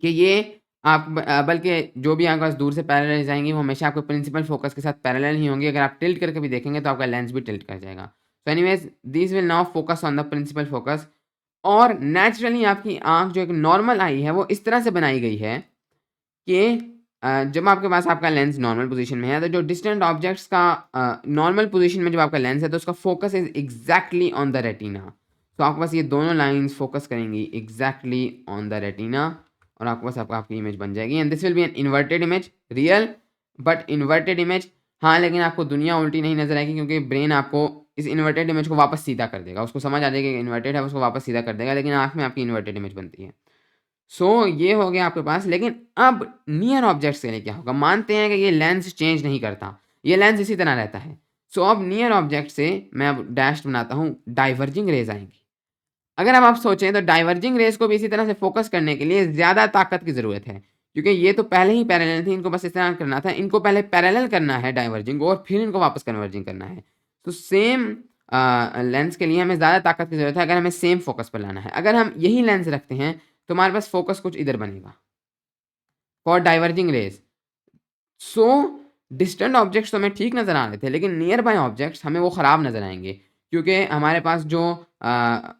कि ये आप बल्कि जो भी आपके पास दूर से पैरेलल जाएंगी वो हमेशा आपके प्रिंसिपल फोकस के साथ पैरेलल ही होंगी। अगर आप टिल्ट करके भी देखेंगे तो आपका लेंस भी टिल्ट कर जाएगा। So anyways this will now focus on the principal focus. और नेचुरली आपकी आंख जो एक नॉर्मल आई है वो इस तरह से बनाई गई है कि जब आपके पास आपका लेंस नॉर्मल पोजीशन में है तो जो डिस्टेंट ऑब्जेक्ट्स का नॉर्मल पोजीशन में जब आपका लेंस है तो उसका focus is exactly on the retina. तो आपके पास ये दोनों लाइंस फोकस करेंगी एग्जैक्टली ऑन द रेटिना और आपके पास आपकी इमेज बन जाएगी। And this will be an inverted image, real but inverted image. हाँ, लेकिन आपको दुनिया उल्टी नहीं नजर आएगी क्योंकि ब्रेन आपको इस इन्वर्टेड इमेज को वापस सीधा कर देगा। उसको समझ आ जाएगा कि इन्वर्टेड है, उसको वापस सीधा कर देगा, लेकिन आँख में आपकी इन्वर्टेड इमेज बनती है। ये हो गया आपके पास। लेकिन अब नियर ऑब्जेक्ट्स के लिए क्या होगा? मानते हैं कि ये लेंस चेंज नहीं करता, ये लेंस इसी तरह रहता है। अब नियर ऑब्जेक्ट से मैं अब डैश बनाता हूँ, डाइवर्जिंग रेज आएंगी। अगर अब आप सोचें तो डाइवर्जिंग रेज को भी इसी तरह से फोकस करने के लिए ज़्यादा ताकत की ज़रूरत है, क्योंकि ये तो पहले ही पैरेलल थी, इनको बस इस तरह करना था। इनको पहले पैरेलल करना है डाइवर्जिंग और फिर इनको वापस कन्वर्जिंग करना है। सेम लेंस के लिए हमें ज़्यादा ताकत की ज़रूरत है अगर हमें सेम फोकस पर लाना है। अगर हम यही लेंस रखते हैं तो हमारे पास फोकस कुछ इधर बनेगा for diverging raise. So distant objects तो हमें ठीक नज़र आ रहे थे, लेकिन नियर बाय ऑब्जेक्ट्स हमें वो ख़राब नज़र आएंगे क्योंकि हमारे पास जो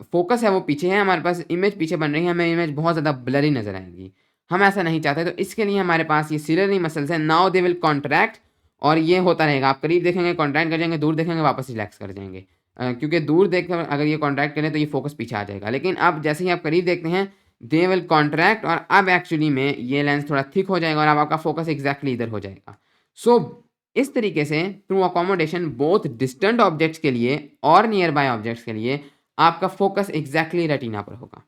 फोकस है वो पीछे है, हमारे पास इमेज पीछे बन रही है, हमें इमेज बहुत ज़्यादा ब्लरी नज़र आएगी। हम ऐसा नहीं चाहते, तो इसके लिए हमारे पास ये सिलरी मसल्स हैं। नाउ दे विल कॉन्ट्रैक्ट और ये होता रहेगा। आप करीब देखेंगे कॉन्ट्रैक्ट कर जाएंगे, दूर देखेंगे वापस रिलैक्स कर जाएंगे। क्योंकि दूर देख कर अगर ये कॉन्ट्रैक्ट करें तो ये फोकस पीछे आ जाएगा, लेकिन अब जैसे ही आप करीब देखते हैं दे विल कॉन्ट्रैक्ट और अब एक्चुअली में ये लेंस थोड़ा थिक हो जाएगा और अब आपका फोकस एग्जैक्टली इधर हो जाएगा। इस तरीके से through accommodation both distant objects के लिए और नियर बाय ऑब्जेक्ट्स के लिए आपका फोकस एग्जैक्टली रेटिना पर होगा।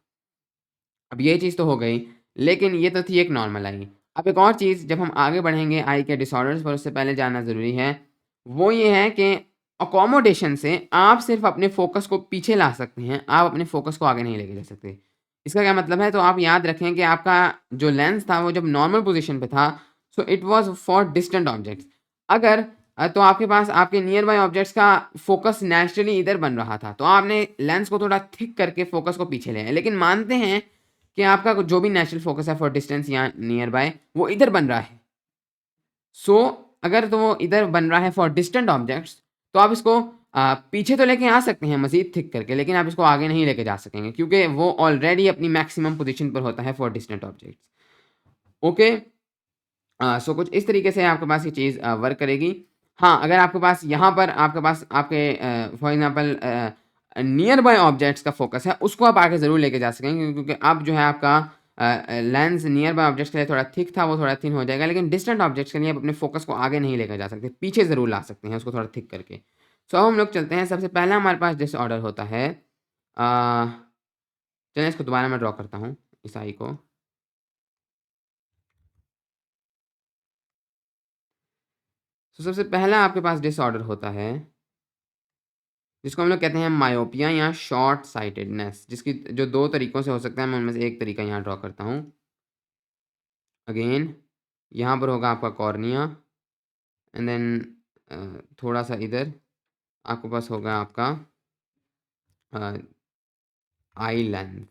अब ये चीज़ तो हो गई, लेकिन ये तो थी एक नॉर्मल आई। अब एक और चीज़ जब हम आगे बढ़ेंगे आई के डिसऑर्डर्स पर, उससे पहले जानना ज़रूरी है, वो ये है कि अकोमोडेशन से आप सिर्फ अपने फोकस को पीछे ला सकते हैं, आप अपने फोकस को आगे नहीं लेके जा सकते। इसका क्या मतलब है? तो आप याद रखें कि आपका जो लेंस था वो जब नॉर्मल पोजीशन पे था, it was for distant objects. अगर तो आपके पास आपके नियर बाय ऑब्जेक्ट्स का फोकस नेचुरली इधर बन रहा था, तो आपने लेंस को थोड़ा थिक करके फोकस को पीछे ले आए। लेकिन मानते हैं कि आपका जो भी नेचुरल फोकस है फॉर डिस्टेंस या नियर बाय वो इधर बन रहा है। अगर तो वो इधर बन रहा है फॉर डिस्टेंट ऑब्जेक्ट्स, तो आप इसको पीछे तो लेके आ सकते हैं मजीद थिक करके, लेकिन आप इसको आगे नहीं लेके जा सकेंगे क्योंकि वो ऑलरेडी अपनी मैक्सिमम पोजीशन पर होता है फॉर डिस्टेंट ऑब्जेक्ट्स। ओके, कुछ इस तरीके से आपके पास ये चीज़ वर्क करेगी। हाँ, अगर आपके पास यहाँ पर आपके पास आपके for example near by objects का फोकस है, उसको आप आगे ज़रूर लेके जा सकेंगे क्योंकि अब जो है आपका लेंस नियर बाय ऑब्जेक्ट्स के लिए थोड़ा थिक था, वो थोड़ा थिन हो जाएगा। लेकिन डिस्टेंट ऑब्जेक्ट्स के लिए आप अपने फोकस को आगे नहीं लेकर जा सकते, पीछे ज़रूर ला सकते हैं उसको थोड़ा थिक करके। अब हम लोग चलते हैं। सबसे पहला हमारे पास डिसऑर्डर होता है चलिए इसको दोबारा मैं ड्रॉ करता हूँ इस आई को। तो सबसे पहला आपके पास डिसऑर्डर होता है जिसको हम लोग कहते हैं मायोपिया या शॉर्ट साइटेडनेस, जिसकी जो 2 तरीकों से हो सकता है, मैं उनमें से एक तरीका यहाँ ड्रॉ करता हूँ। अगेन यहाँ पर होगा आपका कॉर्निया एंड देन थोड़ा-सा इधर आपके पास होगा आपका आई लेंथ,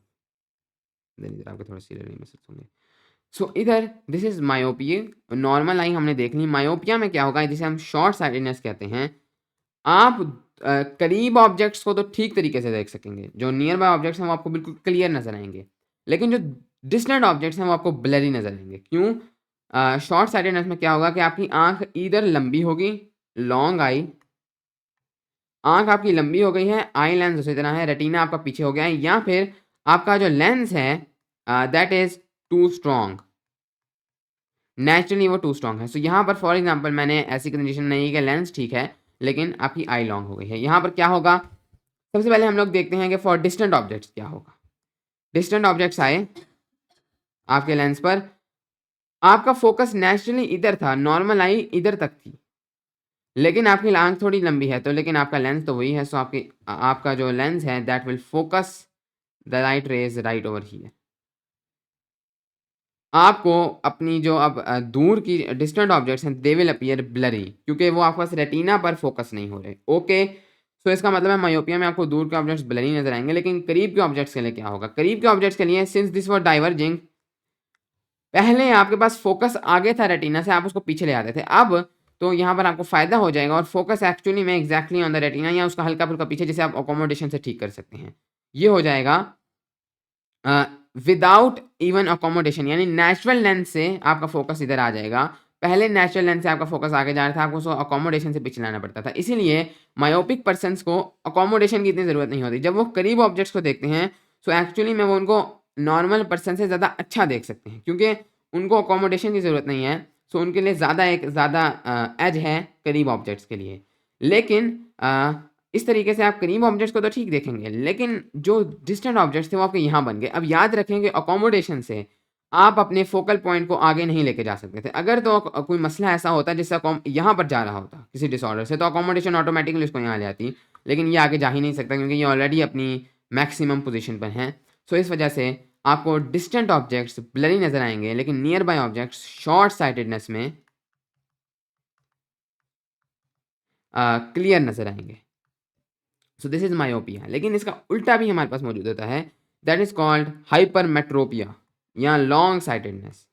देन इधर आपके थोड़ा सीरियल इमेजेस होंगे। सो इधर दिस इज़ मायोपिया, नॉर्मल आई हमने देख ली। मायोपिया में क्या होगा, जिसे हम शॉर्ट साइटेडनेस कहते हैं, आप करीब ऑब्जेक्ट्स को तो ठीक तरीके से देख सकेंगे, जो नियर बाय ऑब्जेक्ट्स हैं वो आपको बिल्कुल क्लियर नज़र आएँगे, लेकिन जो डिस्टेंट ऑब्जेक्ट्स हैं वो आपको ब्लरी नज़र आएँगे। क्यों? शॉर्ट साइटेडनेस में क्या होगा कि आपकी आँख इधर लंबी होगी, लॉन्ग आई, आँख आपकी लंबी हो गई है, आई लेंस उसी तरह है, रेटिना आपका पीछे हो गया है, या फिर आपका जो लेंस है that is too strong, naturally वो टू स्ट्रॉन्ग है। सो यहाँ पर फॉर एग्जांपल मैंने ऐसी कंडीशन नहीं है कि लेंस ठीक है लेकिन आपकी आई लॉन्ग हो गई है। यहाँ पर क्या होगा, सबसे पहले हम लोग देखते हैं कि फॉर डिस्टेंट ऑब्जेक्ट्स क्या होगा। डिस्टेंट ऑब्जेक्ट्स आए आपके लेंस पर, आपका फोकस नेचुरली इधर था, नॉर्मल आई इधर तक थी, लेकिन आपकी आँख थोड़ी लंबी है, तो लेकिन आपका लेंस तो वही है। सो आपका जो लेंस है that will focus the light rays right over here. आपको अपनी जो अब दूर की डिस्टेंट ऑब्जेक्ट्स हैं दे विल अपीयर ब्लरी, क्योंकि वो आपके पास रेटिना पर फोकस नहीं हो रहे। ओके, सो इसका मतलब है मायोपिया में आपको दूर के ऑब्जेक्ट्स ब्लरी नजर आएंगे, लेकिन करीब के ऑब्जेक्ट्स के लिए क्या होगा? करीब के ऑब्जेक्ट्स के लिए सिंस दिस वर डाइवर्जिंग, पहले आपके पास फोकस आगे था रेटिना से, आप उसको पीछे ले आते थे। अब तो यहाँ पर आपको फायदा हो जाएगा और फोकस एक्चुअली में एग्जैक्टली ऑन द रेटिना या उसका हल्का फुल्का पीछे, जिसे आप अकोमोडेशन से ठीक कर सकते हैं। ये हो जाएगा विदाउट इवन अकोमोडेशन, यानी नेचुरल लेंस से आपका फोकस इधर आ जाएगा। पहले नेचुरल लेंस से आपका फोकस आगे जा रहा था, आपको उसको अकोमोडेशन से पीछे लाना पड़ता था। इसीलिए मायोपिक पर्सन्स को अकोमोडेशन की इतनी ज़रूरत नहीं होती। जब वो करीब ऑब्जेक्ट्स को देखते हैं सो एक्चुअली में वो उनको नॉर्मल पर्सन से ज़्यादा अच्छा देख सकते हैं, क्योंकि उनको अकोमोडेशन की ज़रूरत नहीं है। सो उनके लिए ज़्यादा एज है करीब ऑब्जेक्ट्स के लिए। लेकिन इस तरीके से आप करीब ऑब्जेक्ट्स को तो ठीक देखेंगे, लेकिन जो डिस्टेंट ऑब्जेक्ट्स थे वो आपके यहाँ बन गए। अब याद रखें कि अकोमोडेशन से आप अपने फोकल पॉइंट को आगे नहीं लेके जा सकते थे। अगर तो कोई मसला ऐसा होता जिससे यहाँ पर जा रहा होता किसी डिसऑर्डर से, तो अकोमोडेशन ऑटोमेटिकली उसको यहाँ ले आती, लेकिन ये आगे जा ही नहीं सकता क्योंकि ये ऑलरेडी अपनी मैक्सिमम पोजीशन पर हैं। सो इस वजह से आपको डिस्टेंट ऑब्जेक्ट्स ब्लरी नजर आएंगे, लेकिन nearby objects short sightedness में क्लियर नजर आएंगे। So this is myopia. लेकिन इसका उल्टा भी हमारे पास मौजूद होता है, दैट इज कॉल्ड हाइपरमेट्रोपिया या लॉन्ग साइटेडनेस।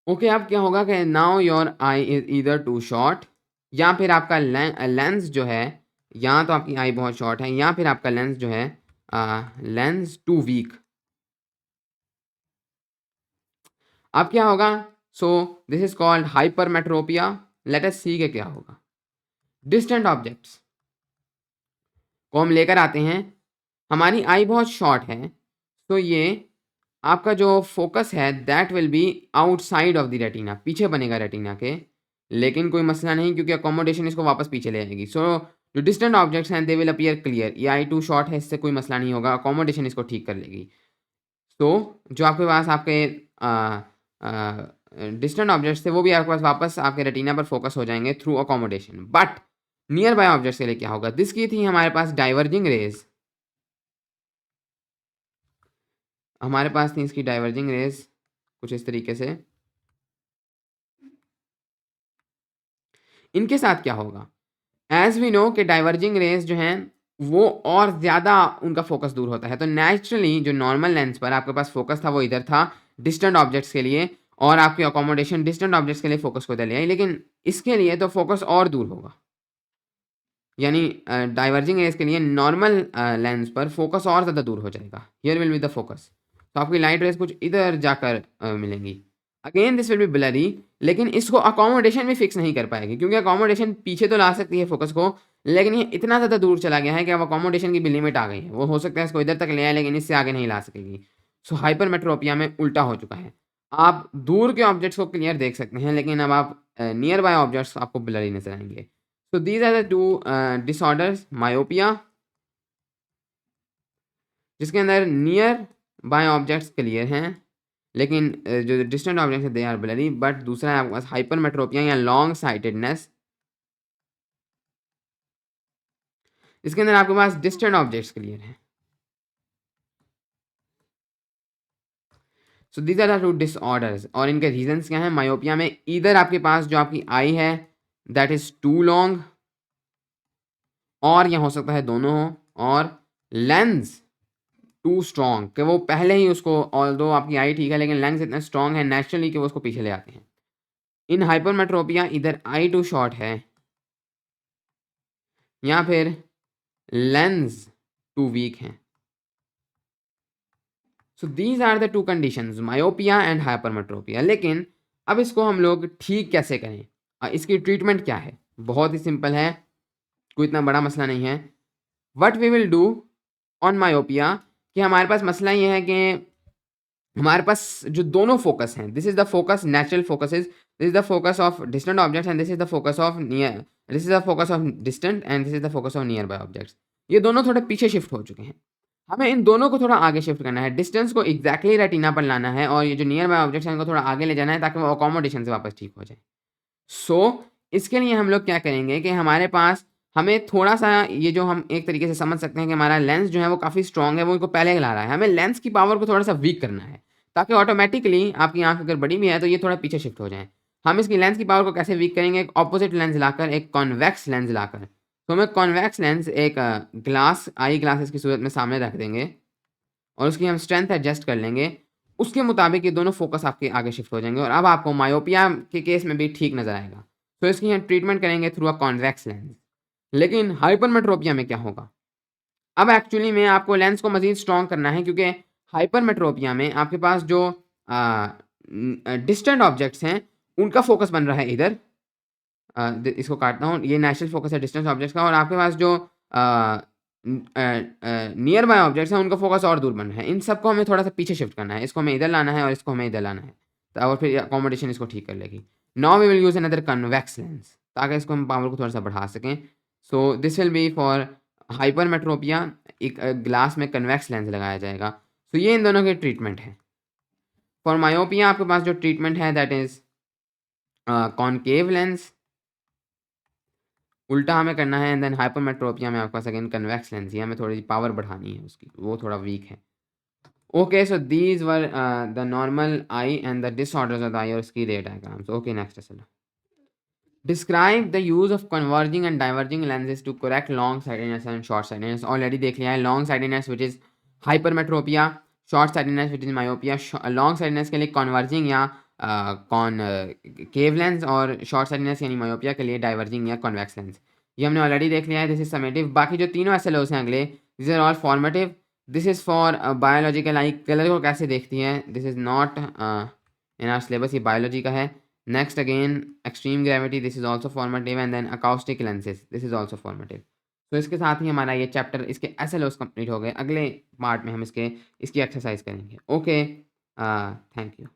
ओके, अब क्या होगा कि now your eye is either too short, या फिर आपका लेंस जो है, या तो आपकी आई बहुत शॉर्ट है या फिर आपका लेंस जो है लेंस टू वीक। अब क्या होगा? So this is called hypermetropia. Let us see के क्या होगा। डिस्टेंट ऑब्जेक्ट्स को हम लेकर आते हैं, हमारी आई बहुत शॉर्ट है, तो ये आपका जो फोकस है that will B outside of the retina, पीछे बनेगा रेटिना के, लेकिन कोई मसला नहीं क्योंकि अकोमोडेशन इसको वापस पीछे ले आएगी। सो जो डिस्टेंट ऑब्जेक्ट्स हैं दे विल अपीयर क्लियर। ये आई टू शॉर्ट है, इससे कोई मसला नहीं होगा, अकोमोडेशन इसको ठीक कर लेगी। तो जो आपके पास आपके डिस्टेंट ऑब्जेक्ट्स थे वो भी आपके पास वापस आपके रेटिना पर फोकस हो जाएंगे through accommodation. But near by objects के लिए क्या होगा? दिस की थी हमारे पास डाइवर्जिंग रेज, हमारे पास थी इसकी डाइवर्जिंग रेज कुछ इस तरीके से। इनके साथ क्या होगा? एज वी नो कि डाइवर्जिंग रेज जो हैं वो और ज़्यादा उनका फोकस दूर होता है, तो नेचुरली जो नॉर्मल लेंस पर आपके पास फोकस था वो इधर था डिस्टेंट ऑब्जेक्ट्स के लिए, और आपकी अकोमोडेशन डिस्टेंट ऑब्जेक्ट्स के लिए फोकस को इधर ले आई, लेकिन इसके लिए तो फोकस और दूर होगा। यानी डाइवर्जिंग रेज के लिए नॉर्मल लेंस पर फोकस और ज़्यादा दूर हो जाएगा। Here will be the focus, तो आपकी लाइट रेज कुछ इधर जाकर मिलेंगी। Again this will B blurry, लेकिन इसको अकोमोडेशन भी फिक्स नहीं कर पाएगी, क्योंकि अकोमोडेशन पीछे तो ला सकती है फोकस को, लेकिन ये इतना ज़्यादा दूर चला गया है कि अब अकोमोडेशन की भी लिमिट आ गई है। वो हो सकता है इसको इधर तक ले आए, लेकिन इससे आगे नहीं ला सकेगी। सो हाइपरमेट्रोपिया में उल्टा हो चुका है। आप दूर के ऑब्जेक्ट्स को क्लियर देख सकते हैं, लेकिन अब आप नियर बाय ऑब्जेक्ट्स आपको ब्लरी नजर आएंगे। So these are the two disorders, myopia जिसके अंदर नियर बाय ऑब्जेक्ट्स क्लियर हैं, लेकिन जो डिस्टेंट ऑब्जेक्ट्स है दे आर ब्लरी, बट दूसरा है आपके पास हाइपरमेट्रोपिया या लॉन्ग साइटेडनेस, इसके अंदर आपके पास डिस्टेंट ऑब्जेक्ट्स क्लियर हैं। So these are the two disorders, और इनके रीजंस क्या हैं? मायोपिया में इधर आपके पास जो आपकी आई है दैट इज टू लॉन्ग, और यह हो सकता है दोनों हो, और लेंस टू स्ट्रॉन्ग कि वो पहले ही उसको, ऑल्दो आपकी आई ठीक है लेकिन लेंस इतना स्ट्रॉन्ग है नेचुरली कि वो उसको पीछे ले आते हैं। इन हाइपरमेट्रोपिया इधर आई टू शॉर्ट है या फिर लेंस टू वीक है। So these are the two conditions, myopia and hypermetropia. लेकिन अब इसको हम लोग ठीक कैसे करें? इसकी ट्रीटमेंट क्या है? बहुत ही सिंपल है, कोई इतना बड़ा मसला नहीं है। What we will do on myopia, कि हमारे पास मसला ये है कि हमारे पास जो दोनों फोकस हैं, this is the focus, natural focus is, this is the focus of distant objects and this is the focus of near, this is the focus of distant and this is the focus of near by objects. ये दोनों थोड़े पीछे shift हो चुके हैं, हमें इन दोनों को थोड़ा आगे शिफ्ट करना है, डिस्टेंस को एग्जैक्टली रेटिना पर लाना है, और ये जो नियर बाय ऑब्जेक्ट्स हैं इनको थोड़ा आगे ले जाना है ताकि वो अकोमोडेशन से वापस ठीक हो जाए। सो इसके लिए हम लोग क्या करेंगे कि हमारे पास, हमें थोड़ा सा ये जो हम एक तरीके से समझ सकते हैं कि हमारा लेंस जो है वो काफ़ी स्ट्रॉन्ग है, वो इनको पहले ला रहा है, हमें लेंस की पावर को थोड़ा सा वीक करना है ताकि ऑटोमेटिकली आपकी आंख अगर बड़ी भी है तो ये थोड़ा पीछे शिफ्ट हो जाए। हम इसकी लेंस की पावर को कैसे वीक करेंगे? एक ऑपोजिट लेंस लाकर, एक कॉन्वेक्स लेंस लाकर। तो हमें कॉन्वेक्स लेंस एक ग्लास, आई ग्लासेस की सूरत में सामने रख देंगे और उसकी हम स्ट्रेंथ एडजस्ट कर लेंगे, उसके मुताबिक ये दोनों फोकस आपके आगे शिफ्ट हो जाएंगे और अब आपको मायोपिया के केस में भी ठीक नजर आएगा। तो इसकी हम ट्रीटमेंट करेंगे थ्रू अ कॉन्वेक्स लेंस। लेकिन हाइपरमेट्रोपिया में क्या होगा? अब एक्चुअली में आपको लेंस को मजीद स्ट्रॉन्ग करना है, क्योंकि हाइपरमेट्रोपिया में आपके पास जो डिस्टेंट ऑब्जेक्ट्स हैं उनका फोकस बन रहा है इधर, इसको काटता हूँ, ये नेचुरल फोकस है डिस्टेंस ऑब्जेक्ट्स का, और आपके पास जो नियर बाय ऑब्जेक्ट्स हैं उनका फोकस और दूर बन रहा है। इन सबको हमें थोड़ा सा पीछे शिफ्ट करना है, इसको हमें इधर लाना है और इसको हमें इधर लाना है, तो और फिर अकोमोडेशन इसको ठीक कर लेगी। Now we will use another convex lens ताकि इसको हम पावर को थोड़ा सा बढ़ा सकें। So this will be for hypermetropia, एक ग्लास में कन्वेक्स लेंस लगाया जाएगा। तो ये इन दोनों की ट्रीटमेंट है। फॉर मायोपिया आपके पास जो ट्रीटमेंट है दैट इज कॉनकेव लेंस, उल्टा हमें करना है, एंड देन हाइपरमेट्रोपिया में आपके पास अगेन कन्वेक्स लेंस, ये हमें थोड़ी सी पावर बढ़ानी है उसकी, वो थोड़ा वीक है। Okay, so these were the normal eye and the disorders of the eye और इसकी रे डायग्राम्स। ओके, नेक्स्ट चलो। Describe the use of converging and diverging lenses to correct long sightedness and short sightedness. Already देख लिया है, long sightedness which is hypermetropia, short sightedness which is myopia. Long sightedness के लिए converging या concave lens, और short sightedness यानी myopia के लिए डाइवर्जिंग या कॉन्वेक्स लेंस। ये हमने ऑलरेडी देख लिया है, दिस इज समेटिव। बाकी जो तीनों एसएलओस हैं अगले, this are all formative. This is for biological eye, colour को कैसे देखती है, this is not in our syllabus, ये बायोलॉजी का है। Next again, extreme gravity, this is also formative, and then acoustic lenses, this is also formative. तो इसके साथ ही हमारा ये चैप्टर, इसके एसएलओस कंप्लीट हो गए। अगले पार्ट में हम इसकी एक्सरसाइज करेंगे। Okay, thank you.